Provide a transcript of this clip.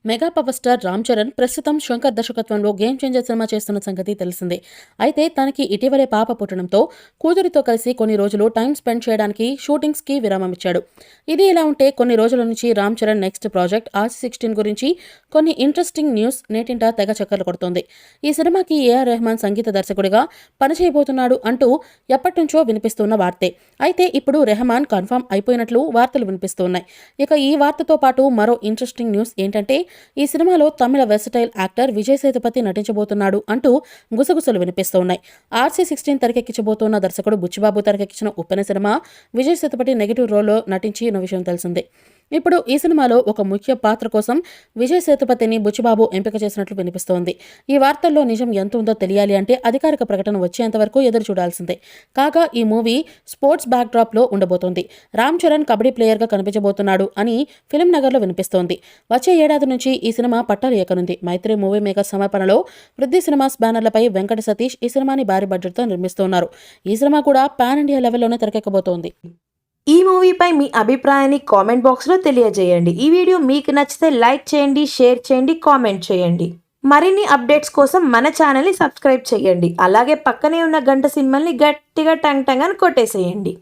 Mega power star Ram Charan ప్రస్తుతం శంకర్ దర్శకత్వంలో game changer cinema చేస్తున్న సంగతి తెలిసిందే. అయితే తనకి ఇటీవలే పాప పుట్టడంతో కూతురితో కలిసి కొన్ని రోజులు టైం స్పెండ్ చేయడానికి షూటింగ్స్కి విరామం ఇచ్చాడు. ఇది ఇలా ఉంటే కొన్ని రోజుల నుంచి Ram Charan next project RC16 గురించి కొన్ని ఇంట్రెస్టింగ్ న్యూస్ నేటింట తెగ చక్కర్లు కొడుతోంది. ఈ సినిమాకి AR రెహమాన్ సంగీత దర్శకుడిగా పనిచేయబోతున్నాడు అంటూ ఎప్పటినుంచో వినిపిస్తున్న వార్తే. అయితే ఇప్పుడు రెహమాన్ కన్ఫర్మ్ అయిపోయినట్లు వార్తలు వినిపిస్తున్నాయి. ఇక ఈ వార్తతో పాటు మరో ఇంట్రెస్టింగ్ న్యూస్ ఏంటంటే ఈ సినిమాలో తమిళ వెర్సటైల్ యాక్టర్ విజయ్ సేతుపతి నటించబోతున్నాడు అంటూ గుసగుసలు వినిపిస్తున్నాయి. RC16 తెరకెక్కించబోతున్న దర్శకుడు బుచ్చిబాబు తెరకెక్కించిన ఉప్పెన సినిమా విజయ్ సేతుపతి నెగిటివ్ రోల్లో నటించిన విషయం తెలిసిందే. ఇప్పుడు ఈ సినిమాలో ఒక ముఖ్య పాత్ర కోసం విజయ్ సేతుపతిని బుచ్చిబాబు ఎంపిక చేసినట్లు వినిపిస్తోంది. ఈ వార్తల్లో నిజం ఎంత ఉందో తెలియాలి అంటే అధికారిక ప్రకటన వచ్చేంత వరకు ఎదురు చూడాల్సిందే. కాగా ఈ మూవీ స్పోర్ట్స్ బ్యాక్డ్రాప్ లో ఉండబోతోంది. రామ్ చరణ్ కబడ్డీ ప్లేయర్ గా కనిపించబోతున్నాడు అని ఫిల్మ్ నగర్ లో వినిపిస్తోంది. వచ్చే ఏడాది నుంచి ఈ సినిమా పట్టాలు ఎక్కనుంది. మైత్రి మూవీ మేకర్ సమర్పణలో వృద్ధి సినిమాస్ బ్యానర్లపై వెంకట సతీష్ ఈ సినిమాని భారీ బడ్జెట్ తో నిర్మిస్తున్నారు. ఈ సినిమా కూడా పాన్ ఇండియా లెవెల్లోనే తెరకెక్కబోతోంది. ఈ మూవీపై మీ అభిప్రాయాన్ని కామెంట్ బాక్స్లో తెలియజేయండి. ఈ వీడియో మీకు నచ్చితే లైక్ చేయండి, షేర్ చేయండి, కామెంట్ చేయండి. మరిన్ని అప్డేట్స్ కోసం మన ఛానల్ని సబ్స్క్రైబ్ చేయండి. అలాగే పక్కనే ఉన్న గంట సింబల్ని గట్టిగా టంగ్ టంగ్ అని కొట్టేసేయండి.